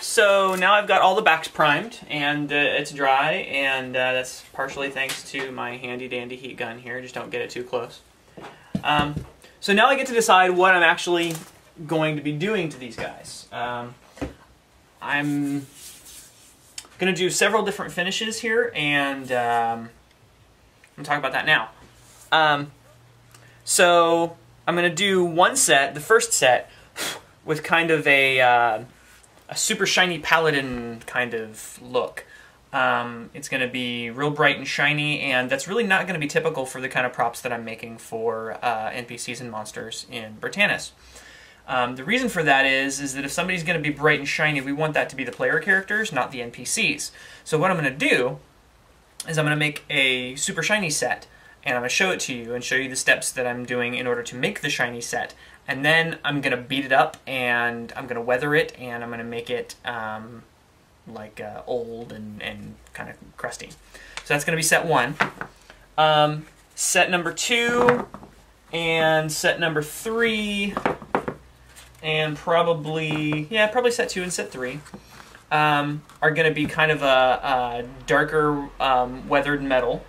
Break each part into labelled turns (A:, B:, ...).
A: so now I've got all the backs primed, and it's dry, and that's partially thanks to my handy dandy heat gun here. Just don't get it too close. So now I get to decide what I'm actually going to be doing to these guys. I'm going to do several different finishes here, and I'm going to talk about that now. So I'm going to do one set, the first set, with kind of a super shiny paladin kind of look. It's going to be real bright and shiny, and that's really not going to be typical for the kind of props that I'm making for NPCs and monsters in Britannis. The reason for that is that if somebody's going to be bright and shiny, we want that to be the player characters, not the NPCs. So what I'm going to do is I'm going to make a super shiny set, and I'm going to show it to you and show you the steps that I'm doing in order to make the shiny set. And then I'm going to beat it up, and I'm going to weather it, and I'm going to make it old and kind of crusty. So that's going to be set 1. Set number 2 and set number 3, and probably set 2 and set 3 are going to be kind of a darker weathered metal.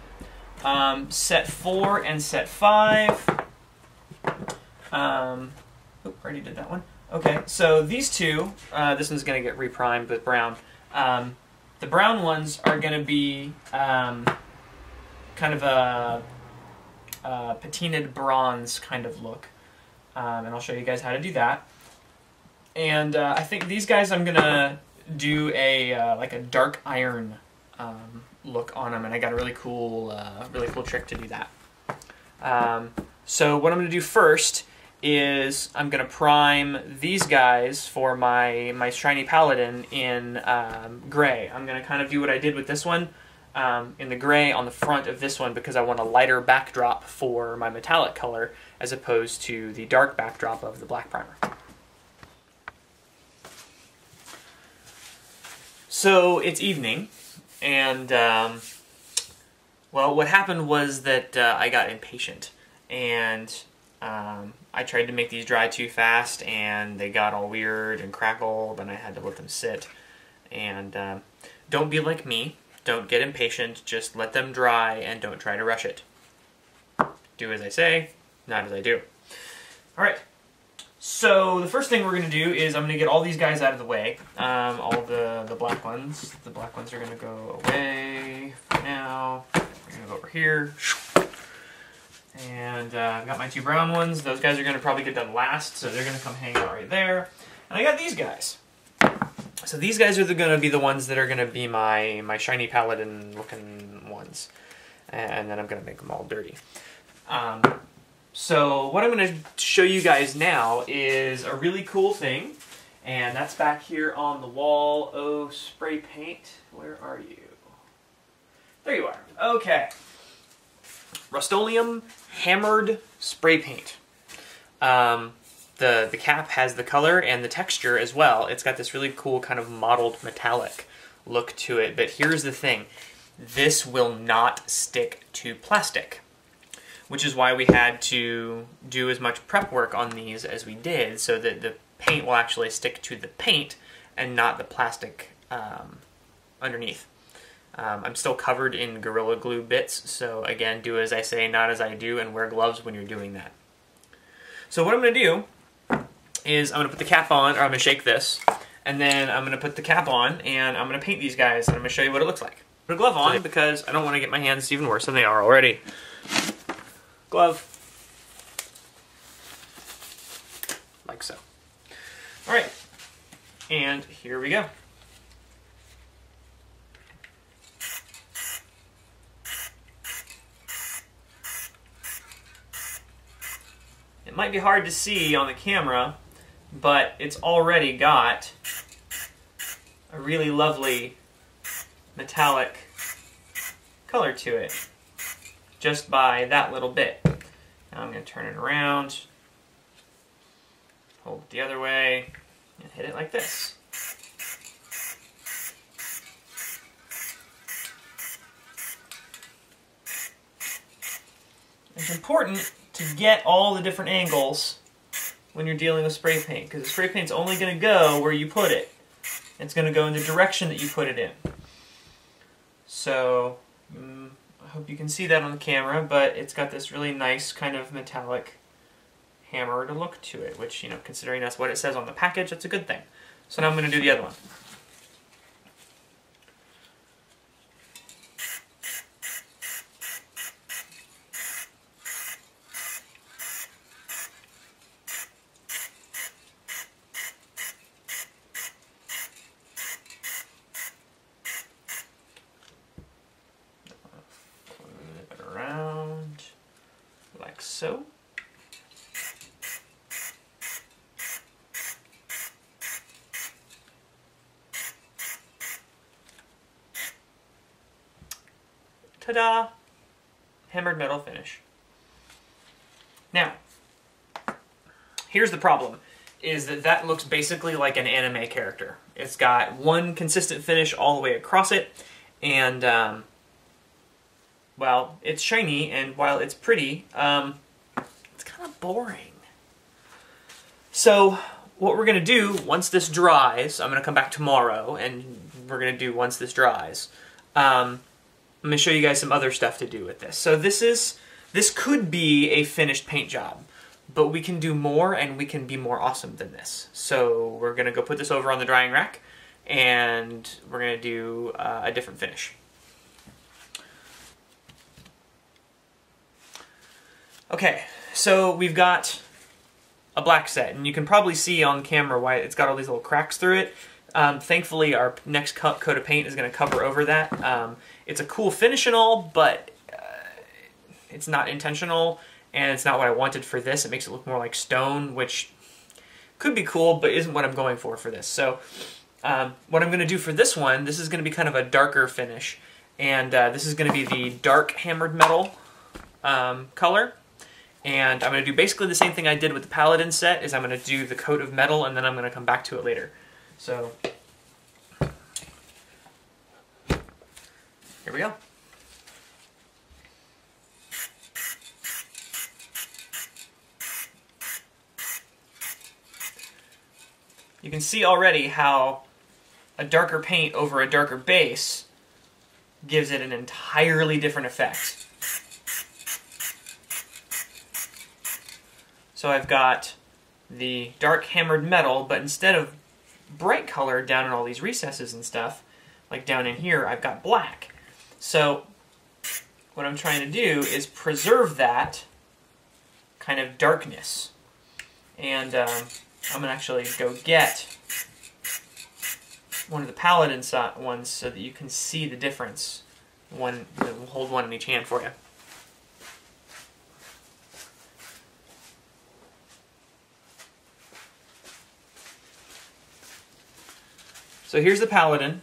A: Set 4 and set 5. Already did that one. Okay, so these two, this one's going to get reprimed with brown. The brown ones are going to be kind of a patinaed bronze kind of look, and I'll show you guys how to do that. And I think these guys I'm going to do like a dark iron look on them, and I got a really cool trick to do that. So what I'm going to do first is I'm going to prime these guys for my shiny paladin in gray. I'm going to kind of do what I did with this one in the gray on the front of this one, because I want a lighter backdrop for my metallic color as opposed to the dark backdrop of the black primer. So it's evening, and well, what happened was that I got impatient, and I tried to make these dry too fast, and they got all weird and crackled, and I had to let them sit. And don't be like me. Don't get impatient. Just let them dry, and don't try to rush it. Do as I say, not as I do. All right. So the first thing we're going to do is I'm going to get all these guys out of the way. All the black ones. The black ones are going to go away for now. We're going to go over here. And I've got my 2 brown ones. Those guys are going to probably get done last, so they're going to come hang out right there. And I got these guys. So these guys are going to be the ones that are going to be my shiny paladin looking ones. And then I'm going to make them all dirty. So what I'm going to show you guys now is a really cool thing. And that's back here on the wall. Oh, spray paint. Where are you? There you are. Okay. Rust-Oleum hammered spray paint. The cap has the color and the texture as well. It's got this really cool kind of mottled metallic look to it. But here's the thing. This will not stick to plastic, which is why we had to do as much prep work on these as we did, so that the paint will actually stick to the paint and not the plastic underneath. I'm still covered in Gorilla Glue bits, so again, do as I say, not as I do, and wear gloves when you're doing that. So what I'm going to do is I'm going to put the cap on, or I'm going to shake this, and then I'm going to put the cap on, and I'm going to paint these guys, and I'm going to show you what it looks like. Put a glove on, because I don't want to get my hands even worse than they are already. Glove. Like so. Alright, and here we go. It might be hard to see on the camera, but it's already got a really lovely metallic color to it, just by that little bit. Now I'm going to turn it around, hold it the other way, and hit it like this. It's important to get all the different angles when you're dealing with spray paint, because the spray paint's only going to go where you put it. It's going to go in the direction that you put it in. So I hope you can see that on the camera, but it's got this really nice kind of metallic hammer to look to it, which, you know, considering that's what it says on the package, that's a good thing. So now I'm going to do the other one. Flip it around like so. Ta-da! Hammered metal finish. Now, here's the problem, is that that looks basically like an anime character. It's got one consistent finish all the way across it, and, well, it's shiny, and while it's pretty, it's kind of boring. So, what we're going to do, once this dries, I'm going to come back tomorrow, and we're going to do once this dries, I'm going to show you guys some other stuff to do with this. So this could be a finished paint job, but we can do more and we can be more awesome than this. So we're going to go put this over on the drying rack and we're going to do a different finish. Okay, so we've got a black set, and you can probably see on camera why it's got all these little cracks through it. Thankfully, our next coat of paint is going to cover over that. It's a cool finish and all, but it's not intentional, and it's not what I wanted for this. It makes it look more like stone, which could be cool, but isn't what I'm going for this. So what I'm going to do for this one, this is going to be kind of a darker finish, and this is going to be the dark hammered metal color. And I'm going to do basically the same thing I did with the Paladin set, is I'm going to do the coat of metal, and then I'm going to come back to it later. So, here we go. You can see already how a darker paint over a darker base gives it an entirely different effect. So I've got the dark hammered metal, but instead of bright color down in all these recesses and stuff, like down in here, I've got black. So what I'm trying to do is preserve that kind of darkness. And I'm going to actually go get one of the Paladin ones so that you can see the difference. We'll hold one in each hand for you. So here's the Paladin,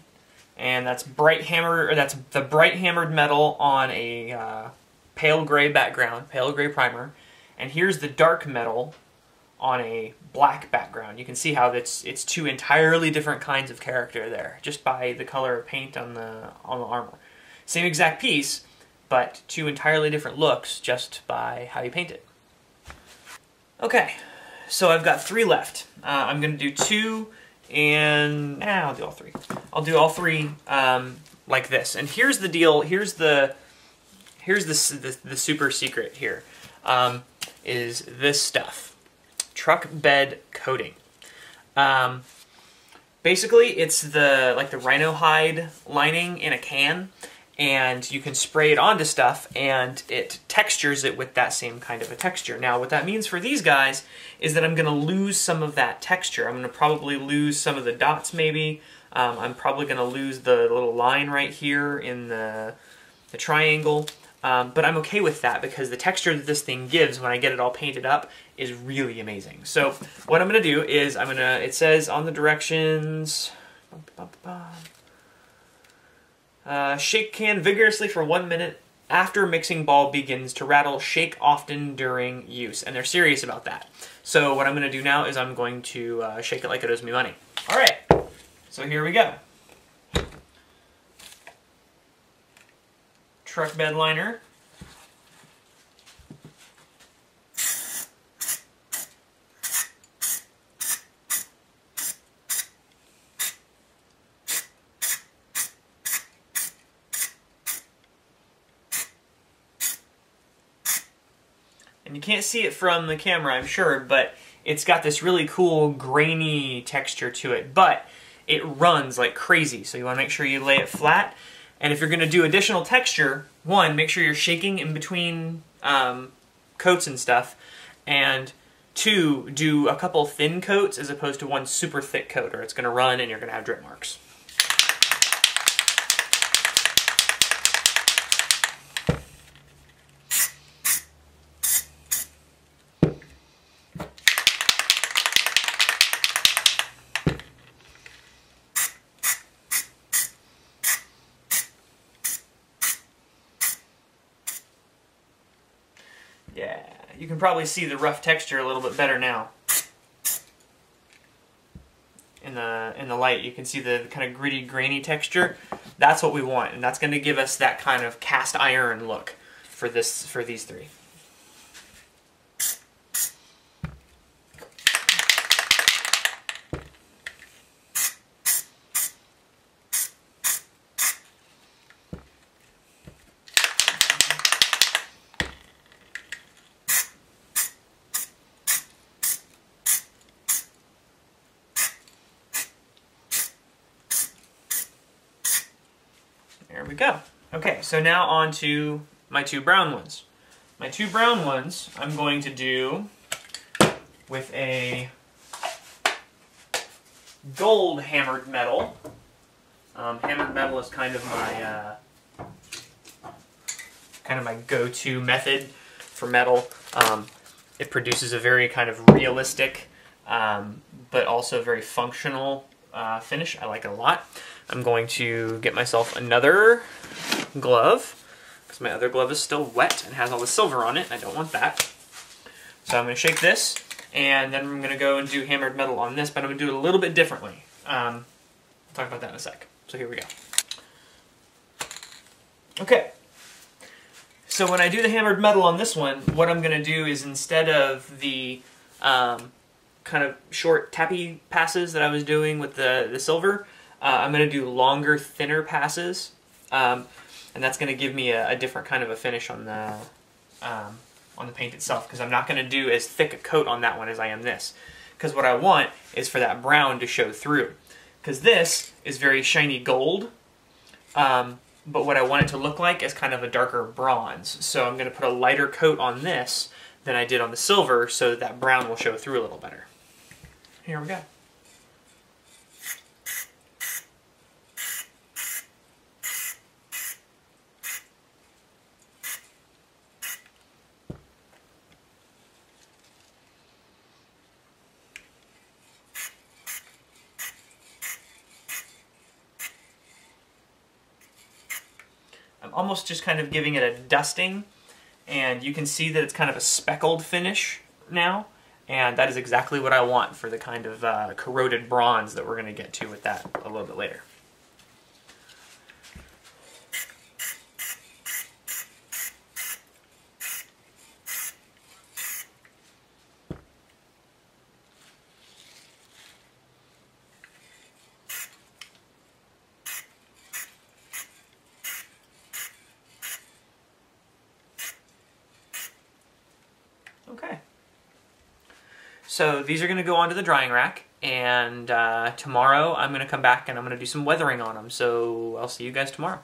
A: and that's bright hammer, or that's the bright hammered metal on a pale gray background, pale gray primer, and here's the dark metal on a black background. You can see how it's two entirely different kinds of character there, just by the color of paint on the armor. Same exact piece, but two entirely different looks just by how you paint it. Okay, so I've got 3 left. I'm going to do 2. And I'll do all 3. I'll do all 3 like this. And here's the deal. Here's the super secret here. Is this stuff, truck bed coating. Basically, it's like the rhino hide lining in a can, and you can spray it onto stuff, and it textures it with that same kind of a texture. Now, what that means for these guys is that I'm going to lose some of that texture. I'm going to probably lose some of the dots, maybe. I'm probably going to lose the little line right here in the triangle. But I'm okay with that, because the texture that this thing gives when I get it all painted up is really amazing. So what I'm going to do is it says on the directions, shake can vigorously for 1 minute. After mixing ball begins to rattle, shake often during use. And they're serious about that. So what I'm going to do now is I'm going to shake it like it owes me money. All right, so here we go. Truck bed liner. And you can't see it from the camera, I'm sure, but it's got this really cool grainy texture to it, but it runs like crazy, so you want to make sure you lay it flat. And if you're going to do additional texture, one, make sure you're shaking in between coats and stuff, and two, do a couple thin coats as opposed to one super thick coat, or it's going to run and you're going to have drip marks. Yeah, you can probably see the rough texture a little bit better now. In the light, you can see the kind of gritty, grainy texture. That's what we want, and that's going to give us that kind of cast iron look for these three. There we go. Okay, so now on to my two brown ones. My two brown ones I'm going to do with a gold hammered metal. Hammered metal is kind of my go-to method for metal. It produces a very kind of realistic, but also very functional finish. I like it a lot. I'm going to get myself another glove, because my other glove is still wet and has all the silver on it, and I don't want that. So I'm going to shake this, and then I'm going to go and do hammered metal on this, but I'm going to do it a little bit differently. I'll talk about that in a sec. So here we go. Okay. So when I do the hammered metal on this one, what I'm going to do is, instead of the kind of short tappy passes that I was doing with the silver, I'm going to do longer, thinner passes, and that's going to give me a different kind of a finish on the paint itself, because I'm not going to do as thick a coat on that one as I am this, because what I want is for that brown to show through, because this is very shiny gold, but what I want it to look like is kind of a darker bronze, so I'm going to put a lighter coat on this than I did on the silver, so that brown will show through a little better. Here we go. I'm almost just kind of giving it a dusting, and you can see that it's kind of a speckled finish now, and that is exactly what I want for the kind of corroded bronze that we're going to get to with that a little bit later. Okay. So these are going to go onto the drying rack, and tomorrow I'm going to come back and I'm going to do some weathering on them. So I'll see you guys tomorrow.